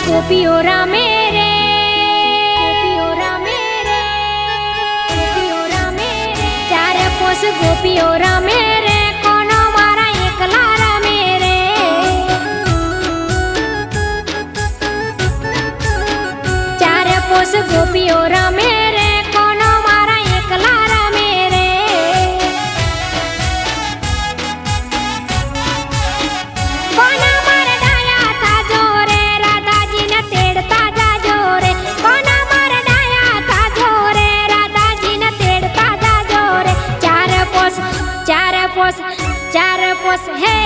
गोपियों रामे रे, गोपियों रामे रे, गोपियों रामे रे। चार पोस गोपियों रामे रे, कोनो मारा एकला रामे रे। चार पोस गोपियों रामे रे, कोनो मारा एकला रामे रे। कोना मार डाया था जोरे, राधा जी ने तेड़ता जाजो रे। कोना मार डाया था जोरे, राधा जी ने तेड़ता जाजो रे। चार पोस है,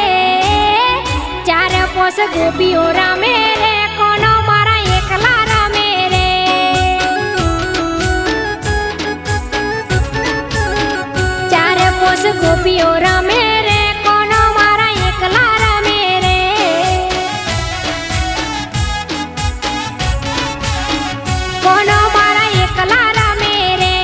चार पोस गोपियों रामे रे, कोनो मारा एकला रामे रे। चार पोस गोपियों रामे रे, कोनो मारा एकला रामे रे। कोनो मारा एकला रामे रे।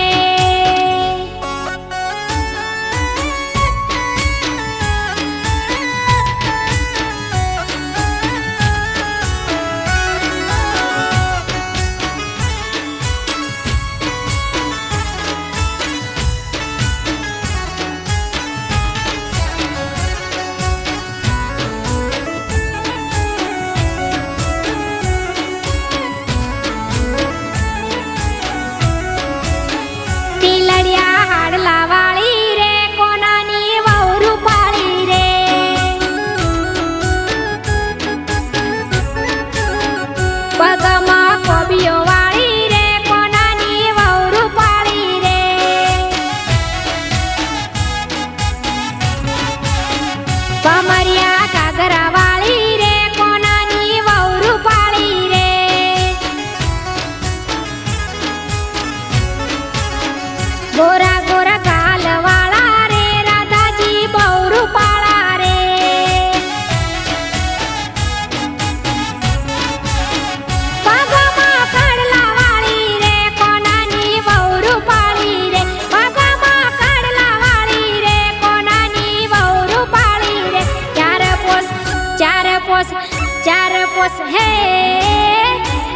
ટીલડિયા હાડલા વાળી રે, કોનાની વહુ રૂપાળી રે। પગમાં કોબીઓ વાળી રે, કોનાની વહુ રૂપાળી રે। કમરિયા ઘાઘરા વાળી રે, કોનાની વહુ રૂપાળી રે। गोरा गोरा गाल वाला रे, राधा जी बहु रूपाला रे। पगमा कड़ला वाली रे, कोनानी बहु रूपाली रे। पगमा कड़ला वाली रे, कोनानी बहु रूपाली रे। चार पोस है,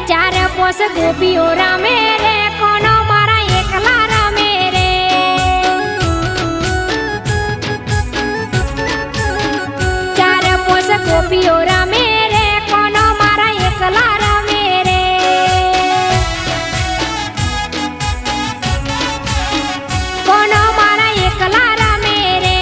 चार पोस गोपियों रामे रे, कोनो मारा एकला रामे रे। चार पोस गोपियों रामे रे, कोनो मारा एकला रामे रे। कोनो मारा एकला रामे रे।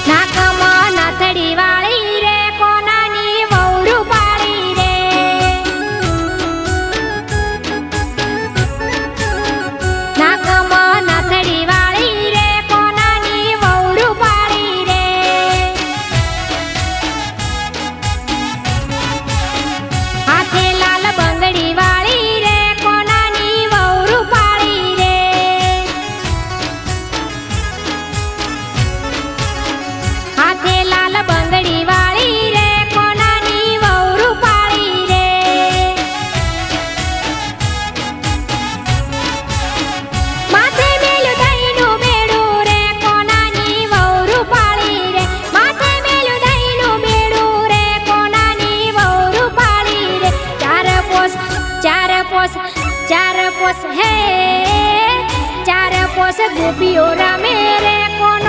નાકમાં નાથડી વાળી રે, કોનાની વહુ રૂપાળી રે। નાકમાં નાથડી વાળી રે, કોનાની વહુ રૂપાળી રે। હાથે લાલ બંગડી વાળી રે, કોનાની વહુ રૂપાળી રે। हाथे लाल बंगड़ी वाली रे, कोनानी वहु रूपाली रे। माथे मेलू दहीनु बेड़ू रे, कोनानी वहु रूपाली रे। माथे मेलू दहीनु बेड़ू रे, कोनानी वहु रूपाली रे। चार पोस है, चार पोस गोपियों रामे रे, कोनो